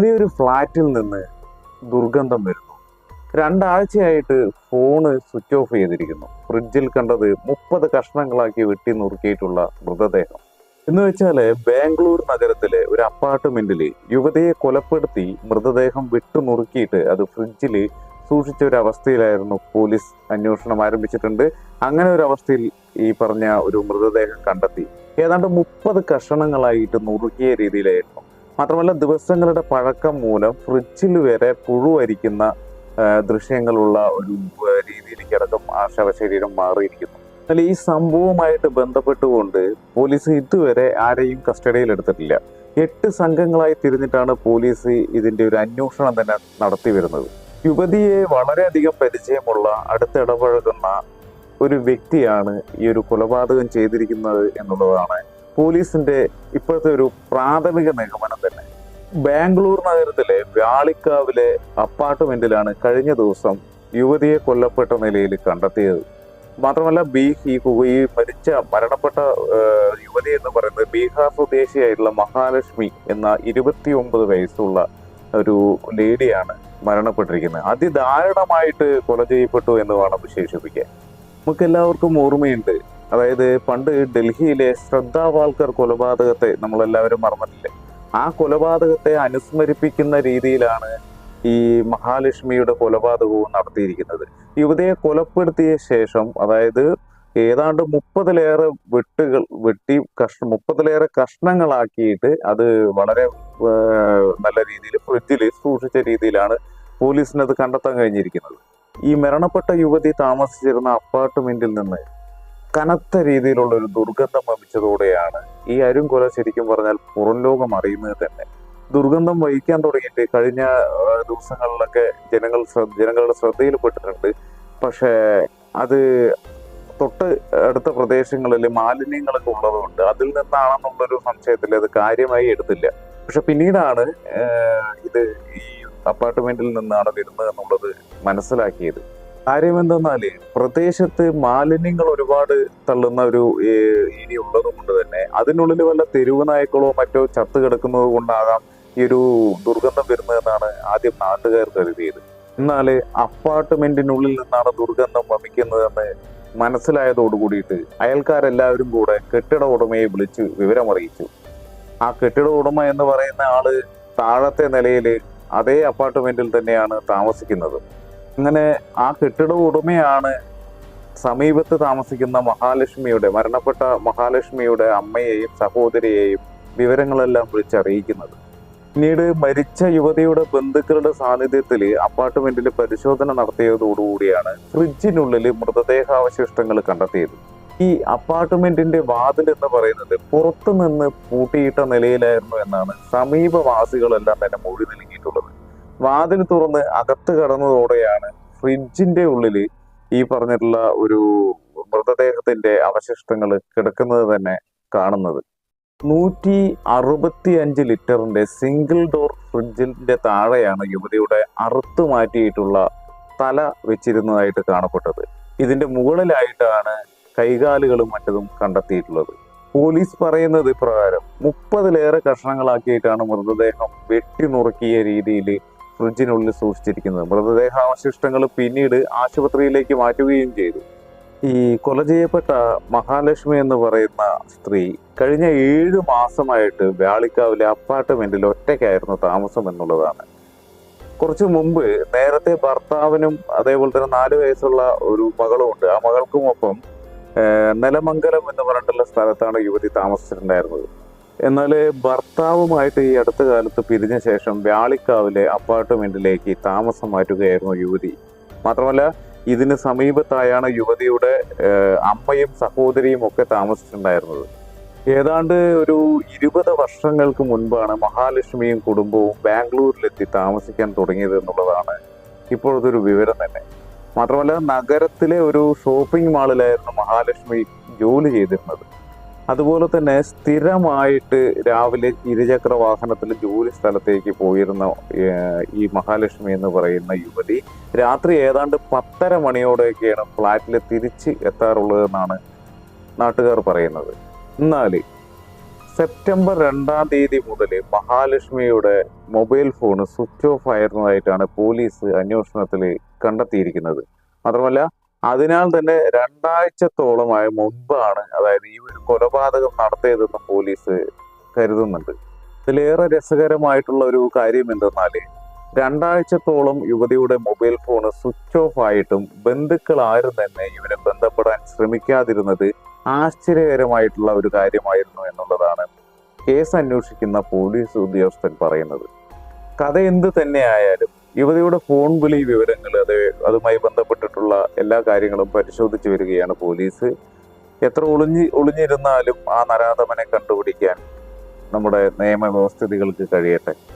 വലിയൊരു ഫ്ലാറ്റിൽ നിന്ന് ദുർഗന്ധം വരുന്നു. 2 ആഴ്ചയായിട്ട് ഫോണ് സ്വിച്ച് ഓഫ് ചെയ്തിരിക്കുന്നു. ഫ്രിഡ്ജിൽ കണ്ടത് 30 കഷ്ണങ്ങളാക്കി വെട്ടി നുറുക്കിയിട്ടുള്ള മൃതദേഹം. എന്ന് വെച്ചാല് ബാംഗ്ലൂർ നഗരത്തിലെ ഒരു അപ്പാർട്ട്മെന്റില് യുവതിയെ കൊലപ്പെടുത്തി മൃതദേഹം വിട്ടു നുറുക്കിയിട്ട് അത് ഫ്രിഡ്ജിൽ സൂക്ഷിച്ച ഒരു അവസ്ഥയിലായിരുന്നു പോലീസ് അന്വേഷണം ആരംഭിച്ചിട്ടുണ്ട്. അങ്ങനെ ഒരു അവസ്ഥയിൽ ഈ പറഞ്ഞ ഒരു മൃതദേഹം കണ്ടെത്തി. ഏതാണ്ട് 30 കഷണങ്ങളായിട്ട് നുറുക്കിയ രീതിയിലായിരുന്നു. മാത്രമല്ല ദിവസങ്ങളുടെ പഴക്കം മൂലം ഫ്രിഡ്ജിൽ വരെ പുഴുവരിക്കുന്ന ദൃശ്യങ്ങളുള്ള ഒരു രീതിയിലേക്കടക്കം ആ ശവശരീരം മാറിയിരിക്കുന്നു. എന്നാൽ ഈ സംഭവവുമായിട്ട് ബന്ധപ്പെട്ടുകൊണ്ട് പോലീസ് ഇതുവരെ ആരെയും കസ്റ്റഡിയിൽ എടുത്തിട്ടില്ല. 8 സംഘങ്ങളായി തിരിഞ്ഞിട്ടാണ് പോലീസ് ഇതിന്റെ ഒരു അന്വേഷണം തന്നെ നടത്തി വരുന്നത്. യുവതിയെ വളരെയധികം പരിചയമുള്ള അടുത്തിടപഴകുന്ന ഒരു വ്യക്തിയാണ് ഈ ഒരു കൊലപാതകം ചെയ്തിരിക്കുന്നത് എന്നുള്ളതാണ് പോലീസിന്റെ ഇപ്പോഴത്തെ ഒരു പ്രാഥമിക നിഗമനം തന്നെ. ബാംഗ്ലൂർ നഗരത്തിലെ വ്യാളിക്കാവിലെ അപ്പാർട്ട്മെന്റിലാണ് കഴിഞ്ഞ ദിവസം യുവതിയെ കൊല്ലപ്പെട്ട നിലയിൽ കണ്ടെത്തിയത്. മാത്രമല്ല ഈ മരണപ്പെട്ട യുവതി എന്ന് പറയുന്നത് ബീഹാർ സ്വദേശിയായിട്ടുള്ള മഹാലക്ഷ്മി എന്ന 29 വയസ്സുള്ള ഒരു ലേഡിയാണ് മരണപ്പെട്ടിരിക്കുന്നത്. അതിദാരുണമായിട്ട് കൊല ചെയ്യപ്പെട്ടു എന്ന് വേണം വിശേഷിപ്പിക്കാൻ. നമുക്ക് എല്ലാവർക്കും ഓർമ്മയുണ്ട്, അതായത് പണ്ട് ഡൽഹിയിലെ ശ്രദ്ധാ വാൽക്കർ കൊലപാതകത്തെ നമ്മളെല്ലാവരും മറന്നിട്ടില്ലേ? ആ കൊലപാതകത്തെ അനുസ്മരിപ്പിക്കുന്ന രീതിയിലാണ് ഈ മഹാലക്ഷ്മിയുടെ കൊലപാതകവും നടത്തിയിരിക്കുന്നത്. യുവതിയെ കൊലപ്പെടുത്തിയ ശേഷം, അതായത് ഏതാണ്ട് 30-ലേറെ വെട്ടി 30-ലേറെ കഷ്ണങ്ങളാക്കിയിട്ട് അത് വളരെ നല്ല രീതിയിൽ ഫ്രിഡ്ജിൽ സൂക്ഷിച്ച രീതിയിലാണ് പോലീസിന് അത് കണ്ടെത്താൻ കഴിഞ്ഞിരിക്കുന്നത്. ഈ മരണപ്പെട്ട യുവതി താമസിച്ചിരുന്ന അപ്പാർട്ട്മെന്റിൽ നിന്ന് കനത്ത രീതിയിലുള്ള ഒരു ദുർഗന്ധം വമിച്ചതോടെയാണ് ഈ അരുംകൊല ശരിക്കും പറഞ്ഞാൽ പുറം ലോകം അറിയുന്നത് തന്നെ. ദുർഗന്ധം വഹിക്കാൻ തുടങ്ങിയിട്ട് കഴിഞ്ഞ ദിവസങ്ങളിലൊക്കെ ജനങ്ങളുടെ ശ്രദ്ധയിൽപ്പെട്ടിട്ടുണ്ട്. പക്ഷേ അത് തൊട്ട് അടുത്ത പ്രദേശങ്ങളിൽ മാലിന്യങ്ങളൊക്കെ ഉള്ളതുകൊണ്ട് അതിൽ നിന്നാണെന്നുള്ളൊരു സംശയത്തിൽ അത് കാര്യമായി എടുത്തില്ല. പക്ഷെ പിന്നീടാണ് ഇത് ഈ അപ്പാർട്ട്മെന്റിൽ നിന്നാണ് വരുന്നത് എന്നുള്ളത് മനസ്സിലാക്കിയത്. കാര്യം എന്തെന്നാല് പ്രദേശത്ത് മാലിന്യങ്ങൾ ഒരുപാട് തള്ളുന്ന ഒരു ഏരിയ ഉള്ളത് കൊണ്ട് തന്നെ അതിനുള്ളിൽ വല്ല തെരുവ് നായ്ക്കളോ മറ്റോ ചത്തു കിടക്കുന്നത് കൊണ്ടാകാം ഈ ഒരു ദുർഗന്ധം വരുന്നതെന്നാണ് ആദ്യം നാട്ടുകാർ കരുതിയത്. എന്നാല് അപ്പാർട്ട്മെന്റിനുള്ളിൽ നിന്നാണ് ദുർഗന്ധം വമിക്കുന്നതെന്ന് മനസ്സിലായതോടുകൂടിയിട്ട് അയൽക്കാരെല്ലാവരും കൂടെ കെട്ടിട ഉടമയെ വിളിച്ച് വിവരമറിയിച്ചു. ആ കെട്ടിട ഉടമ എന്ന് പറയുന്ന ആള് താഴത്തെ നിലയിൽ അതേ അപ്പാർട്ട്മെന്റിൽ തന്നെയാണ് താമസിക്കുന്നത്. അങ്ങനെ ആ കെട്ടിട ഉടമയാണ് സമീപത്ത് താമസിക്കുന്ന മരണപ്പെട്ട മഹാലക്ഷ്മിയുടെ അമ്മയെയും സഹോദരിയെയും വിവരങ്ങളെല്ലാം വിളിച്ചറിയിക്കുന്നത്. പിന്നീട് മരിച്ച യുവതിയുടെ ബന്ധുക്കളുടെ സാന്നിധ്യത്തിൽ അപ്പാർട്ട്മെന്റിൽ പരിശോധന നടത്തിയതോടുകൂടിയാണ് ഫ്രിഡ്ജിനുള്ളിൽ മൃതദേഹാവശിഷ്ടങ്ങൾ കണ്ടെത്തിയത്. ഈ അപ്പാർട്ട്മെന്റിന്റെ വാതിൽ എന്ന് പറയുന്നത് പുറത്തു നിന്ന് പൂട്ടിയിട്ട നിലയിലായിരുന്നു എന്നാണ് സമീപവാസികളെല്ലാം തന്നെ മൊഴി നൽകിയിട്ടുള്ളത്. വാതിൽ തുറന്ന് അകത്ത് കടന്നതോടെയാണ് ഫ്രിഡ്ജിന്റെ ഉള്ളിൽ ഈ പറഞ്ഞിട്ടുള്ള ഒരു മൃതദേഹത്തിന്റെ അവശിഷ്ടങ്ങൾ കിടക്കുന്നത് തന്നെ കാണുന്നത്. 165 ലിറ്ററിന്റെ സിംഗിൾ ഡോർ ഫ്രിഡ്ജിന്റെ താഴെയാണ് യുവതിയുടെ അറുത്തു മാറ്റിയിട്ടുള്ള തല വെച്ചിരുന്നതായിട്ട് കാണപ്പെട്ടത്. ഇതിന്റെ മുകളിലായിട്ടാണ് കൈകാലുകളും മറ്റതും കണ്ടെത്തിയിട്ടുള്ളത്. പോലീസ് പറയുന്നത് പ്രകാരം 30-ലേറെ കഷ്ണങ്ങളാക്കിയിട്ടാണ് മൃതദേഹം വെട്ടി നുറുക്കിയ രീതിയിൽ ഫ്രിഡ്ജിനുള്ളിൽ സൂക്ഷിച്ചിരിക്കുന്നത്. മൃതദേഹാവശിഷ്ടങ്ങൾ പിന്നീട് ആശുപത്രിയിലേക്ക് മാറ്റുകയും ചെയ്തു. ഈ കൊല ചെയ്യപ്പെട്ട മഹാലക്ഷ്മി എന്ന് പറയുന്ന സ്ത്രീ കഴിഞ്ഞ 7 മാസമായിട്ട് വ്യാളിക്കാവിലെ അപ്പാർട്ട്മെന്റിൽ ഒറ്റയ്ക്കായിരുന്നു താമസം എന്നുള്ളതാണ്. കുറച്ചു മുമ്പ് നേരത്തെ ഭർത്താവിനും അതേപോലെ തന്നെ 4 വയസ്സുള്ള ഒരു മകളും ഉണ്ട്. ആ മകൾക്കുമൊപ്പം നെലമംഗലം എന്ന് പറഞ്ഞിട്ടുള്ള സ്ഥലത്താണ് യുവതി താമസിച്ചിട്ടുണ്ടായിരുന്നത്. എന്നാൽ ഭർത്താവുമായിട്ട് ഈ അടുത്ത കാലത്ത് പിരിഞ്ഞ ശേഷം വ്യാളിക്കാവിലെ അപ്പാർട്ട്മെന്റിലേക്ക് താമസം മാറ്റുകയായിരുന്നു യുവതി. മാത്രമല്ല ഇതിന് സമീപത്തായാണ് യുവതിയുടെ അമ്മയും സഹോദരിയും ഒക്കെ താമസിച്ചിട്ടുണ്ടായിരുന്നത്. ഏതാണ്ട് ഒരു 20 വർഷങ്ങൾക്ക് മുൻപാണ് മഹാലക്ഷ്മിയും കുടുംബവും ബാംഗ്ലൂരിലെത്തി താമസിക്കാൻ തുടങ്ങിയത് എന്നുള്ളതാണ് ഇപ്പോഴത്തെ ഒരു വിവരം തന്നെ. മാത്രമല്ല നഗരത്തിലെ ഒരു ഷോപ്പിംഗ് മാളിലായിരുന്നു മഹാലക്ഷ്മി ജോലി ചെയ്തിരുന്നത്. അതുപോലെ തന്നെ സ്ഥിരമായിട്ട് രാവിലെ ഇരുചക്ര വാഹനത്തിൽ ജോലി സ്ഥലത്തേക്ക് പോയിരുന്ന ഈ മഹാലക്ഷ്മി എന്ന് പറയുന്ന യുവതി രാത്രി ഏതാണ്ട് 10:30 മണിയോടെയൊക്കെയാണ് ഫ്ലാറ്റിൽ തിരിച്ച് എത്താറുള്ളതെന്നാണ് നാട്ടുകാർ പറയുന്നത്. എന്നാൽ സെപ്റ്റംബർ 2-ാം തീയതി മുതൽ മഹാലക്ഷ്മിയുടെ മൊബൈൽ ഫോൺ സ്വിച്ച് ഓഫ് ആയിരുന്നതായിട്ടാണ് പോലീസ് അന്വേഷണത്തിൽ കണ്ടെത്തിയിരിക്കുന്നത്. മാത്രമല്ല അതിനാൽ തന്നെ 2 ആഴ്ചത്തോളമായ മുൻപാണ് അതായത് ഈ ഒരു കൊലപാതകം നടത്തിയതെന്ന് പോലീസ് കരുതുന്നുണ്ട്. ഇതിലേറെ രസകരമായിട്ടുള്ള ഒരു കാര്യം എന്തെന്നാൽ 2 ആഴ്ചത്തോളം യുവതിയുടെ മൊബൈൽ ഫോൺ സ്വിച്ച് ഓഫ് ആയിട്ടും ബന്ധുക്കൾ ആരും തന്നെ ഇവരെ ബന്ധപ്പെടാൻ ശ്രമിക്കാതിരുന്നത് ആശ്ചര്യകരമായിട്ടുള്ള ഒരു കാര്യമായിരുന്നു എന്നുള്ളതാണ് കേസ് അന്വേഷിക്കുന്ന പോലീസ് ഉദ്യോഗസ്ഥൻ പറയുന്നത്. കഥ എന്ത് തന്നെയായാലും യുവതിയുടെ ഫോൺ വിളി വിവരങ്ങൾ അതുമായി ബന്ധപ്പെട്ടിട്ടുള്ള എല്ലാ കാര്യങ്ങളും പരിശോധിച്ചു വരികയാണ് പോലീസ്. എത്ര ഒളിഞ്ഞിരുന്നാലും ആ നരാധമനെ കണ്ടുപിടിക്കാൻ നമ്മുടെ നിയമവ്യവസ്ഥിതികൾക്ക് കഴിയട്ടെ.